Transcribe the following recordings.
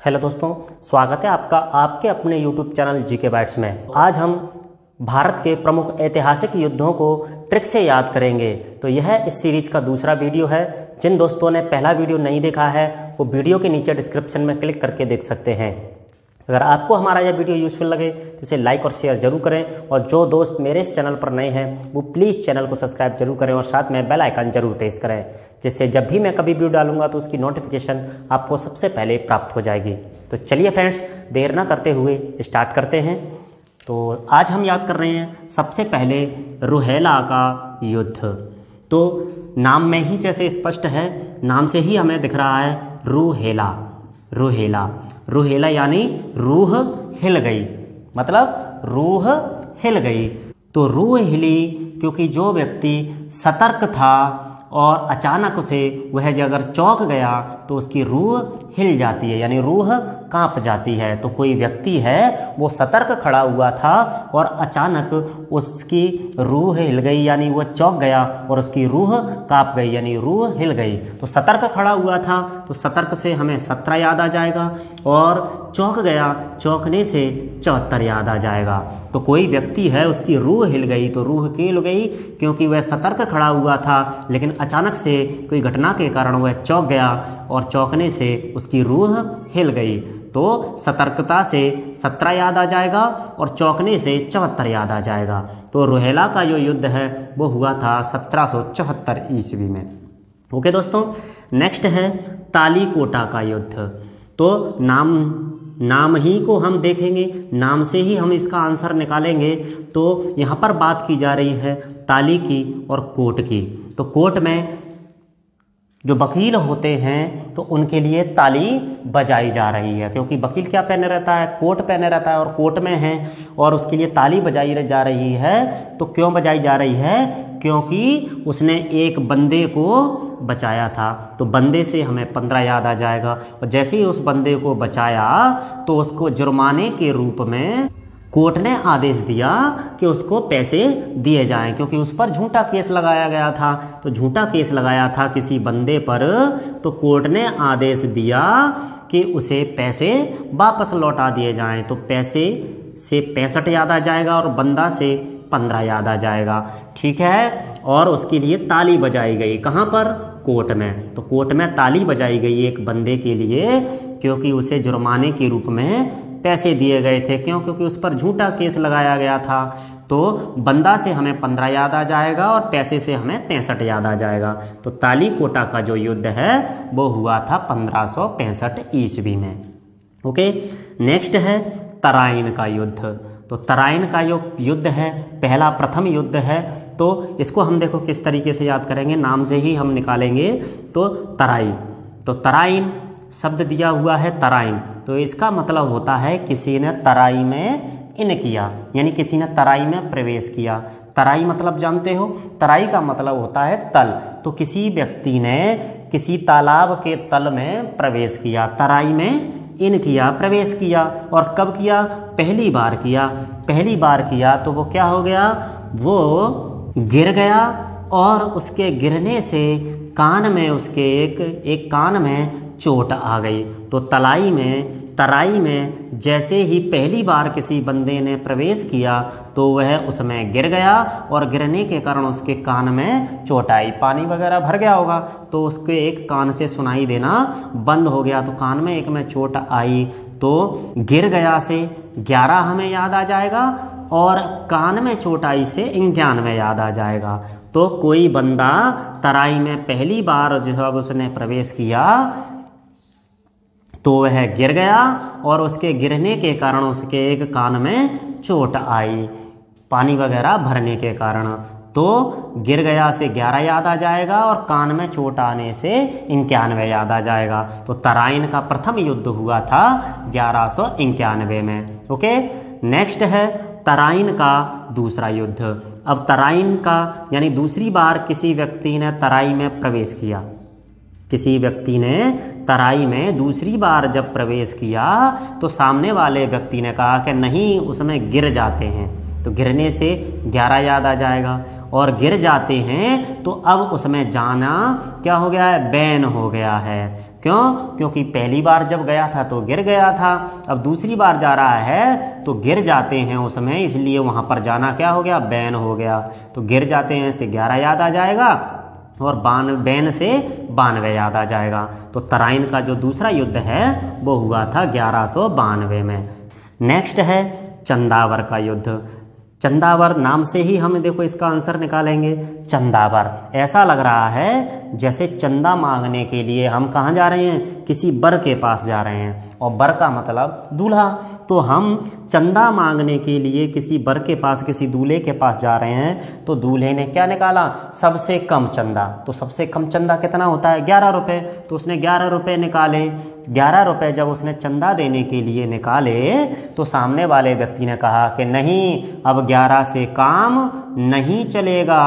Hello दोस्तों, स्वागत है आपका आपके अपने YouTube चैनल जीके बाइट्स में। आज हम भारत के प्रमुख ऐतिहासिक युद्धों को ट्रिक से याद करेंगे। तो यह इस सीरीज का दूसरा वीडियो है। जिन दोस्तों ने पहला वीडियो नहीं देखा है वो वीडियो के नीचे डिस्क्रिप्शन में क्लिक करके देख सकते हैं। अगर आपको हमारा यह वीडियो यूजफुल लगे तो इसे लाइक और शेयर जरूर करें, और जो दोस्त मेरे इस चैनल पर नए हैं वो प्लीज़ चैनल को सब्सक्राइब जरूर करें और साथ में बेल आइकन जरूर प्रेस करें, जिससे जब भी मैं कभी वीडियो डालूंगा तो उसकी नोटिफिकेशन आपको सबसे पहले प्राप्त हो जाएगी। तो चलिए फ्रेंड्स, देर ना करते हुए स्टार्ट करते हैं। तो आज हम याद कर रहे हैं सबसे पहले रुहेला का युद्ध। तो नाम में ही जैसे स्पष्ट है, नाम से ही हमें दिख रहा है रुहेला। रुहेला रुहेला यानी रूह हिल गई, मतलब रूह हिल गई। तो रूह हिली क्योंकि जो व्यक्ति सतर्क था और अचानक से वह अगर चौंक गया तो उसकी रूह हिल जाती है, यानी रूह कांप जाती है। तो कोई व्यक्ति है वो सतर्क खड़ा हुआ था और अचानक उसकी रूह हिल गई, यानी वो चौंक गया और उसकी रूह कांप गई, यानी रूह हिल गई। तो सतर्क खड़ा हुआ था तो सतर्क से हमें 17 याद आ जाएगा, और चौंक गया, चौंकने से 74 याद आ जाएगा। तो कोई व्यक्ति है उसकी रूह हिल गई, तो रूह क्यों हिल गई? क्योंकि वह सतर्क खड़ा हुआ था लेकिन अचानक से कोई घटना के कारण वह चौंक गया और चौंकने से उसकी रूह हिल गई। तो सतर्कता से 17 याद आ जाएगा और चौंकने से 74 याद आ जाएगा। तो रुहेला का जो युद्ध है वो हुआ था 1774 ईस्वी में। ओके दोस्तों, नेक्स्ट है तालीकोटा का युद्ध। तो नाम ही को हम देखेंगे, नाम से ही हम इसका आंसर निकालेंगे। तो यहाँ पर बात की जा रही है ताली की और कोट की। तो कोट में जो वकील होते हैं तो उनके लिए ताली बजाई जा रही है, क्योंकि वकील क्या पहने रहता है? कोट पहने रहता है और कोर्ट में है, और उसके लिए ताली बजाई जा रही है। तो क्यों बजाई जा रही है? क्योंकि उसने एक बंदे को बचाया था। तो बंदे से हमें 15 याद आ जाएगा, और जैसे ही उस बंदे को बचाया तो उसको जुर्माने के रूप में कोर्ट ने आदेश दिया कि उसको पैसे दिए जाएं, क्योंकि उस पर झूठा केस लगाया गया था। तो झूठा केस लगाया था किसी बंदे पर, तो कोर्ट ने आदेश दिया कि उसे पैसे वापस लौटा दिए जाएं। तो पैसे से 65 याद आ जाएगा और बंदा से 15 याद आ जाएगा। ठीक है, और उसके लिए ताली बजाई गई। कहाँ पर? कोर्ट में। तो कोर्ट में ताली बजाई गई एक बंदे के लिए, क्योंकि उसे जुर्माने के रूप में पैसे दिए गए थे। क्यों? क्योंकि उस पर झूठा केस लगाया गया था। तो बंदा से हमें 15 याद आ जाएगा और पैसे से हमें 65 याद आ जाएगा। तो तालीकोटा का जो युद्ध है वो हुआ था 1565 ईस्वी में। ओके, नेक्स्ट है तराइन का युद्ध। तो तराइन का जो युद्ध है पहला प्रथम युद्ध है। तो इसको हम देखो किस तरीके से याद करेंगे, नाम से ही हम निकालेंगे। तो तराई, तो तराइन शब्द दिया हुआ है तराइन, तो इसका मतलब होता है किसी ने तराई में इन किया, यानी किसी ने तराई में प्रवेश किया। तराई मतलब जानते हो? तराई का मतलब होता है तल। तो किसी व्यक्ति ने किसी तालाब के तल में प्रवेश किया, तराई में इन किया, प्रवेश किया। और कब किया? पहली बार किया। पहली बार किया तो वो क्या हो गया? वो गिर गया, और उसके गिरने से कान में उसके एक कान में चोट आ गई। तो तराई में जैसे ही पहली बार किसी बंदे ने प्रवेश किया तो वह उसमें गिर गया, और गिरने के कारण उसके कान में चोट आई। पानी वगैरह भर गया होगा तो उसके एक कान से सुनाई देना बंद हो गया, तो कान में एक में चोट आई। तो गिर गया से 11 हमें याद आ जाएगा, और कान में चोट आई से 91 याद आ जाएगा। तो कोई बंदा तराई में पहली बार जब उसने प्रवेश किया तो वह गिर गया, और उसके गिरने के कारण उसके एक कान में चोट आई, पानी वगैरह भरने के कारण। तो गिर गया से 11 याद आ जाएगा, और कान में चोट आने से 91 याद आ जाएगा। तो तराइन का प्रथम युद्ध हुआ था 1191 में। ओके, नेक्स्ट है तराइन का दूसरा युद्ध। अब तराइन का यानी दूसरी बार किसी व्यक्ति ने तराई में प्रवेश किया, किसी व्यक्ति ने तराई में दूसरी बार जब प्रवेश किया तो सामने वाले व्यक्ति ने कहा कि नहीं, उसमें गिर जाते हैं। तो गिरने से 11 याद आ जाएगा, और गिर जाते हैं तो अब उसमें जाना क्या हो गया है? बैन हो गया है। क्यों? क्योंकि पहली बार जब गया था तो गिर गया था, अब दूसरी बार जा रहा है तो गिर जाते हैं उसमें, इसलिए वहाँ पर जाना क्या हो गया? बैन हो गया। तो गिर जाते हैं से 11 याद आ जाएगा और बैन से 92 याद आ जाएगा। तो तराइन का जो दूसरा युद्ध है वो हुआ था 1192 में। नेक्स्ट है चंदावर का युद्ध। चंदावर नाम से ही हम देखो इसका आंसर निकालेंगे। चंदावर ऐसा लग रहा है जैसे चंदा मांगने के लिए हम कहाँ जा रहे हैं? किसी वर के पास जा रहे हैं, और वर का मतलब दूल्हा। तो हम चंदा मांगने के लिए किसी वर के पास, किसी दूल्हे के पास जा रहे हैं। तो दूल्हे ने क्या निकाला? सबसे कम चंदा। तो सबसे कम चंदा कितना होता है? 11 रुपये। तो उसने 11 रुपये निकाले। 11 रुपये जब उसने चंदा देने के लिए निकाले तो सामने वाले व्यक्ति ने कहा कि नहीं, अब 11 से काम नहीं चलेगा,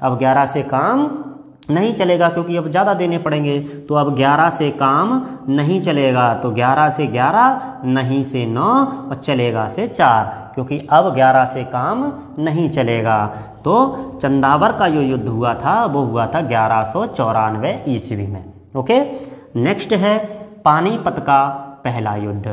अब 11 से काम नहीं चलेगा, क्योंकि अब ज़्यादा देने पड़ेंगे। तो अब 11 से काम नहीं चलेगा। तो 11 से 11, नहीं से 9 और चलेगा से 4, क्योंकि अब 11 से काम नहीं चलेगा। तो चंदावर का जो युद्ध हुआ था वो हुआ था 1194 ईस्वी में। ओके, नेक्स्ट है पानीपत का पहला युद्ध।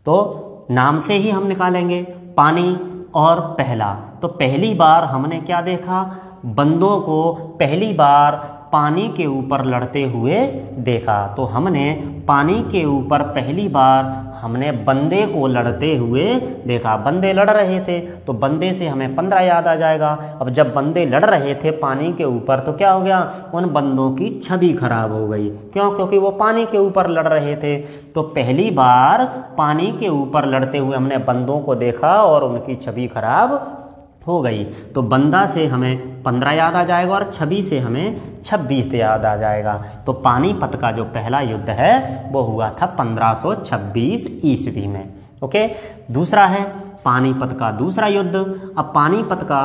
तो नाम से ही हम निकालेंगे पानी और पहला। तो पहली बार हमने क्या देखा? बंदों को पहली बार पानी के ऊपर लड़ते हुए देखा। तो हमने पानी के ऊपर पहली बार हमने बंदे को लड़ते हुए देखा। बंदे लड़ रहे थे तो बंदे से हमें 15 याद आ जाएगा। अब जब बंदे लड़ रहे थे पानी के ऊपर तो क्या हो गया? उन बंदों की छवि खराब हो गई। क्यों? क्योंकि वो पानी के ऊपर लड़ रहे थे। तो पहली बार पानी के ऊपर लड़ते हुए हमने बंदों को देखा और उनकी छवि खराब हो गई। तो बंदा से हमें 15 याद आ जाएगा और छवि से हमें 26 याद आ जाएगा। तो पानीपत का जो पहला युद्ध है वो हुआ था 1526 ईस्वी में। ओके, दूसरा है पानीपत का दूसरा युद्ध। अब पानीपत का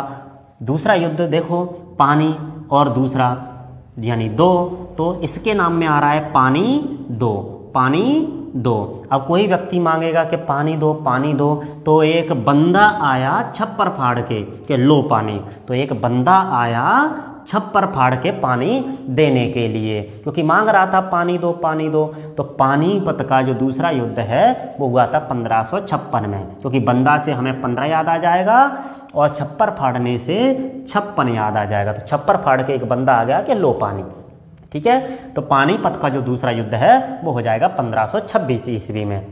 दूसरा युद्ध देखो, पानी और दूसरा यानी 2, तो इसके नाम में आ रहा है पानी 2, पानी 2। अब कोई व्यक्ति मांगेगा कि पानी दो, पानी दो, तो एक बंदा आया छप्पर फाड़ के लो पानी। तो एक बंदा आया छप्पर फाड़ के पानी देने के लिए, क्योंकि मांग रहा था पानी दो, पानी दो। तो पानीपत का जो दूसरा युद्ध है वो हुआ था 1556 में, क्योंकि बंदा से हमें 15 याद आ जाएगा और छप्पर फाड़ने से 56 याद आ जाएगा। तो छप्पर फाड़ के एक बंदा आ गया कि लो पानी। ठीक है, तो पानीपत का जो दूसरा युद्ध है वो हो जाएगा 1526 ईस्वी में।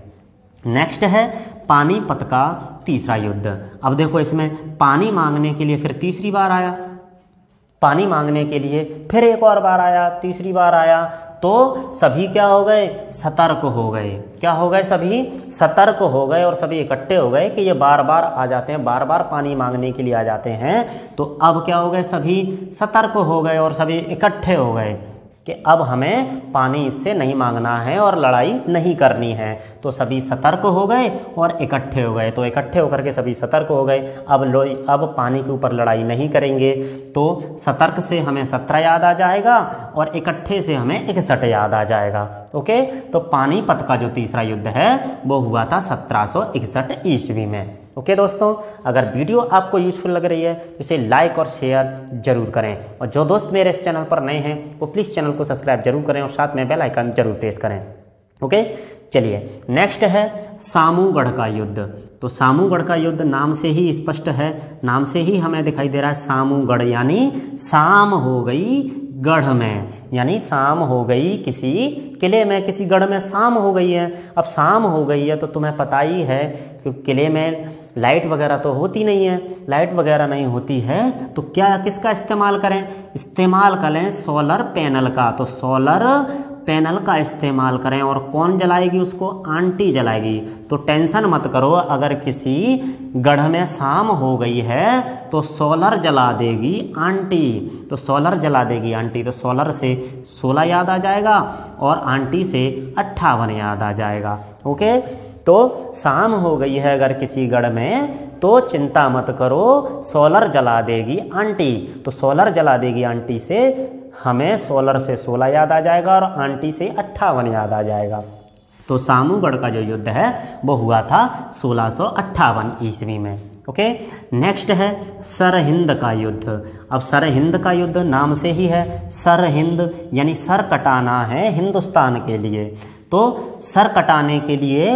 नेक्स्ट है पानीपत का तीसरा युद्ध। अब देखो इसमें पानी मांगने के लिए फिर तीसरी बार आया, पानी मांगने के लिए फिर एक और बार आया, तीसरी बार आया। तो सभी क्या हो गए? सतर्क हो गए। क्या हो गए? सभी सतर्क हो गए और सभी इकट्ठे हो गए कि ये बार बार आ जाते हैं, बार बार पानी मांगने के लिए आ जाते हैं। तो अब क्या हो गए? सभी सतर्क हो गए और सभी इकट्ठे हो गए कि अब हमें पानी इससे नहीं मांगना है और लड़ाई नहीं करनी है। तो सभी सतर्क हो गए और इकट्ठे हो गए। तो इकट्ठे होकर के सभी सतर्क हो गए, अब पानी के ऊपर लड़ाई नहीं करेंगे। तो सतर्क से हमें 17 याद आ जाएगा और इकट्ठे से हमें 61 याद आ जाएगा। ओके, तो पानीपत का जो तीसरा युद्ध है वो हुआ था 1761 ईस्वी में। ओके दोस्तों, अगर वीडियो आपको यूज़फुल लग रही है तो इसे लाइक और शेयर जरूर करें, और जो दोस्त मेरे इस चैनल पर नए हैं वो प्लीज़ चैनल को सब्सक्राइब जरूर करें और साथ में बेल आइकन जरूर प्रेस करें। ओके, चलिए नेक्स्ट है सामूगढ़ का युद्ध। तो सामूगढ़ का युद्ध नाम से ही स्पष्ट है, नाम से ही हमें दिखाई दे रहा है सामूगढ़, यानी शाम हो गई गढ़ में, यानी शाम हो गई किसी किले में, किसी गढ़ में शाम हो गई है। अब शाम हो गई है तो तुम्हें पता ही है कि किले में लाइट वगैरह तो होती नहीं है, लाइट वगैरह नहीं होती है तो क्या किसका इस्तेमाल करें? इस्तेमाल करें सोलर पैनल का। तो सोलर पैनल का इस्तेमाल करें, और कौन जलाएगी उसको? आंटी जलाएगी। तो टेंशन मत करो, अगर किसी गढ़ में शाम हो गई है तो सोलर जला देगी आंटी। तो सोलर जला देगी आंटी, तो सोलर से 16 याद आ जाएगा और आंटी से 58 याद आ जाएगा। ओके, तो शाम हो गई है अगर किसी गढ़ में तो चिंता मत करो, सोलर जला देगी आंटी। तो सोलर जला देगी आंटी से हमें सोलर से 16 याद आ जाएगा और आंटी से 58 याद आ जाएगा। तो सामूगढ़ का जो युद्ध है वो हुआ था 1658 ईस्वी में। ओके। नेक्स्ट है सरहिंद का युद्ध। अब सरहिंद का युद्ध नाम से ही है, सरहिंद यानी सर कटाना है हिंदुस्तान के लिए। तो सर कटाने के लिए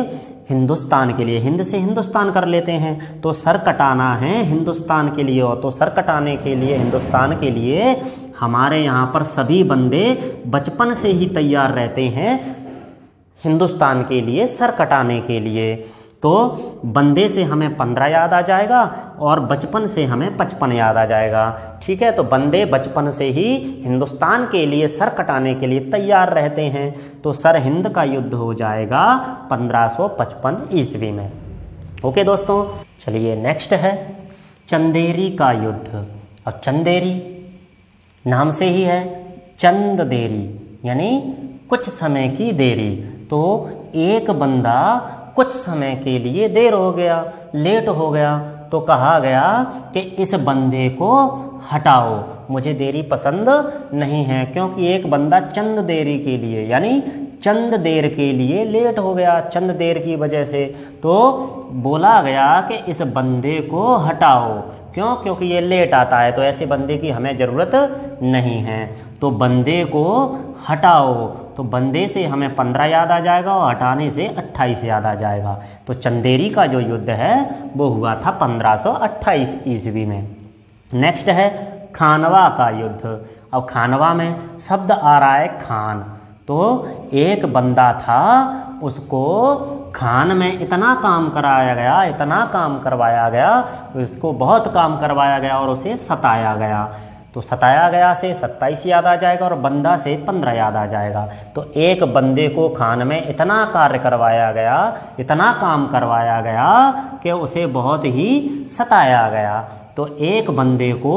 हिंदुस्तान के लिए, हिंद से हिंदुस्तान कर लेते हैं, तो सर कटाना है हिंदुस्तान के लिए। और तो सर कटाने के लिए हिंदुस्तान के लिए हमारे यहाँ पर सभी बंदे बचपन से ही तैयार रहते हैं हिंदुस्तान के लिए सर कटाने के लिए। तो बंदे से हमें 15 याद आ जाएगा और बचपन से हमें 55 याद आ जाएगा। ठीक है, तो बंदे बचपन से ही हिंदुस्तान के लिए सर कटाने के लिए तैयार रहते हैं। तो सरहिंद का युद्ध हो जाएगा 1555 ईस्वी में। ओके दोस्तों, चलिए नेक्स्ट है चंदेरी का युद्ध। अब चंदेरी नाम से ही है चंद देरी यानी कुछ समय की देरी। तो एक बंदा कुछ समय के लिए देर हो गया, लेट हो गया, तो कहा गया कि इस बंदे को हटाओ, मुझे देरी पसंद नहीं है। क्योंकि एक बंदा चंद देरी के लिए यानी चंद देर के लिए लेट हो गया, चंद देर की वजह से, तो बोला गया कि इस बंदे को हटाओ। क्यों? क्योंकि ये लेट आता है, तो ऐसे बंदे की हमें ज़रूरत नहीं है। तो बंदे को हटाओ, तो बंदे से हमें 15 याद आ जाएगा और हटाने से 28 याद आ जाएगा। तो चंदेरी का जो युद्ध है वो हुआ था 1528 ईस्वी में। नेक्स्ट है खानवा का युद्ध। अब खानवा में शब्द आ रहा है खान। तो एक बंदा था, उसको खान में इतना काम कराया गया, इतना काम करवाया गया, उसको बहुत काम करवाया गया और उसे सताया गया। तो सताया गया से 27 याद आ जाएगा और बंदा से 15 याद आ जाएगा। तो एक बंदे को खान में इतना कार्य करवाया गया, इतना काम करवाया गया कि उसे बहुत ही सताया गया। तो एक बंदे को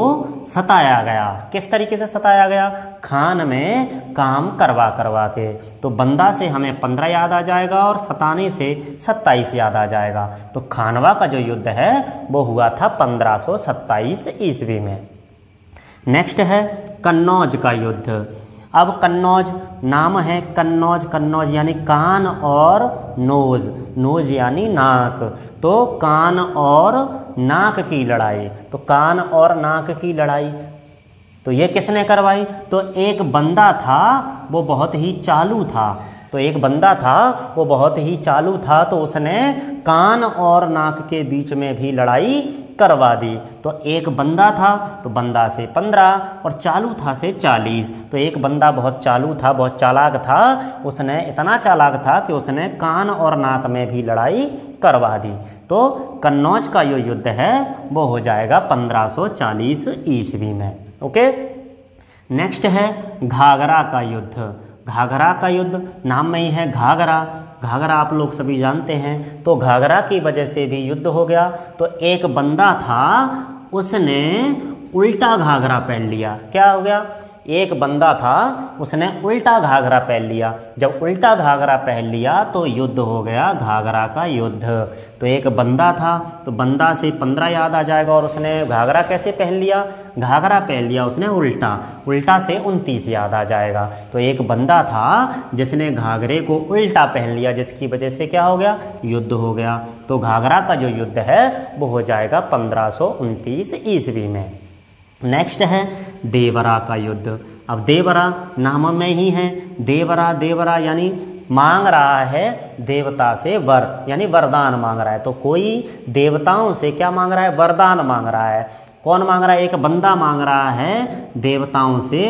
सताया गया, किस तरीके से सताया गया? खान में काम करवा करवा के। तो बंदा से हमें 15 याद आ जाएगा और सताने से 27 याद आ जाएगा। तो खानवा का जो युद्ध है वो हुआ था 1527 ईस्वी में। नेक्स्ट है कन्नौज का युद्ध। अब कन्नौज नाम है कन्नौज, कन्नौज यानी कान और नोज, नोज यानी नाक। तो कान और नाक की लड़ाई। तो कान और नाक की लड़ाई तो ये किसने करवाई? तो एक बंदा था, वो बहुत ही चालू था। तो एक बंदा था, वो बहुत ही चालू था, तो उसने कान और नाक के बीच में भी लड़ाई करवा दी। तो एक बंदा था, तो बंदा से 15 और चालू था से 40। तो एक बंदा बहुत चालू था, बहुत चालाक था, उसने इतना चालाक था कि उसने कान और नाक में भी लड़ाई करवा दी। तो कन्नौज का जो युद्ध है वो हो जाएगा 1540 ईस्वी में। ओके। नेक्स्ट है घाघरा का युद्ध। घाघरा का युद्ध नाम में ही है घाघरा। घाघरा आप लोग सभी जानते हैं। तो घाघरा की वजह से भी युद्ध हो गया। तो एक बंदा था, उसने उल्टा घाघरा पहन लिया। क्या हो गया? एक बंदा था, उसने उल्टा घाघरा पहन लिया। जब उल्टा घाघरा पहन लिया तो युद्ध हो गया घाघरा का युद्ध। तो एक बंदा था, तो बंदा से 15 याद आ जाएगा और उसने घाघरा कैसे पहन लिया? घाघरा पहन लिया उसने उल्टा, उल्टा से 29 याद आ जाएगा। तो एक बंदा था जिसने घाघरे को उल्टा पहन लिया, जिसकी वजह से क्या हो गया? युद्ध हो गया। तो घाघरा का जो युद्ध है वो हो जाएगा 1529 ईस्वी में। नेक्स्ट है देवरा का युद्ध। अब देवरा नाम में ही है देवरा। देवरा यानी मांग रहा है देवता से वर, यानी वरदान मांग रहा है। तो कोई देवताओं से क्या मांग रहा है? वरदान मांग रहा है। कौन मांग रहा है? एक बंदा मांग रहा है देवताओं से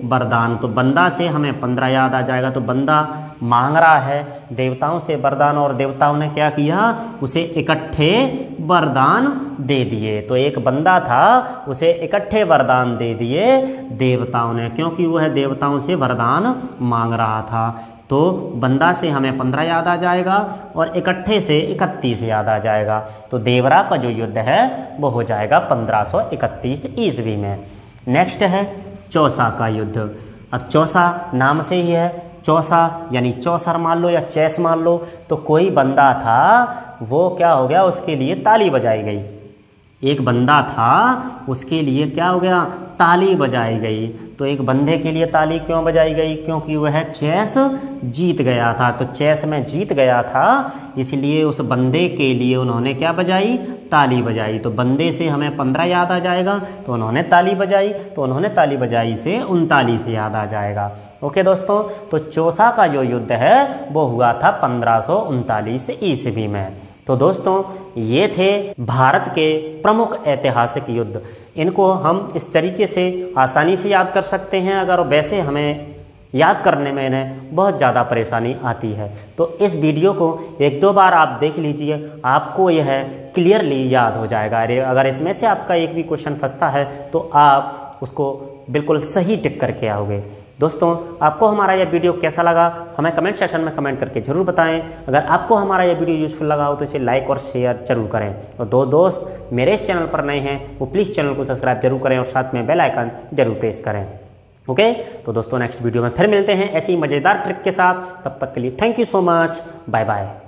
वरदान। तो बंदा से हमें 15 याद आ जाएगा। तो बंदा मांग रहा है देवताओं से वरदान और देवताओं ने क्या किया? उसे इकट्ठे वरदान दे दिए। तो एक बंदा था, उसे इकट्ठे वरदान दे दिए देवताओं ने, क्योंकि वह देवताओं से वरदान मांग रहा था। तो बंदा से हमें 15 याद आ जाएगा और इकट्ठे से 31 याद आ जाएगा। तो देवरा का जो युद्ध है वो हो जाएगा 1531 ईस्वी में। नेक्स्ट है चौसा का युद्ध। अब चौसा नाम से ही है चौसा, यानी चौसर मान लो या चेस मान लो। तो कोई बंदा था, वो क्या हो गया? उसके लिए ताली बजाई गई। एक बंदा था, उसके लिए क्या हो गया, ताली बजाई गई। तो एक बंदे के लिए ताली क्यों बजाई गई, क्योंकि वह चेस जीत गया था। तो चेस में जीत गया था, इसलिए उस बंदे के लिए उन्होंने क्या बजाई, ताली बजाई। तो बंदे से हमें 15 याद आ जाएगा, तो उन्होंने ताली बजाई, तो उन्होंने ताली बजाई से 39 याद आ जाएगा। ओके दोस्तों, तो चौसा का जो युद्ध है वो हुआ था 1539 ईस्वी में। तो दोस्तों ये थे भारत के प्रमुख ऐतिहासिक युद्ध। इनको हम इस तरीके से आसानी से याद कर सकते हैं, अगर वैसे हमें याद करने में इन्हें बहुत ज़्यादा परेशानी आती है। तो इस वीडियो को 1-2 बार आप देख लीजिए, आपको यह क्लियरली याद हो जाएगा। अगर इसमें से आपका एक भी क्वेश्चन फंसता है तो आप उसको बिल्कुल सही टिक करके आओगे। दोस्तों आपको हमारा यह वीडियो कैसा लगा हमें कमेंट सेक्शन में कमेंट करके जरूर बताएं। अगर आपको हमारा यह वीडियो यूजफुल लगा हो तो इसे लाइक और शेयर जरूर करें। और दो दोस्त मेरे इस चैनल पर नए हैं वो प्लीज़ चैनल को सब्सक्राइब जरूर करें और साथ में बेल आइकन जरूर प्रेस करें। ओके, तो दोस्तों नेक्स्ट वीडियो में फिर मिलते हैं ऐसी मज़ेदार ट्रिक के साथ। तब तक के लिए thank you so much, bye bye.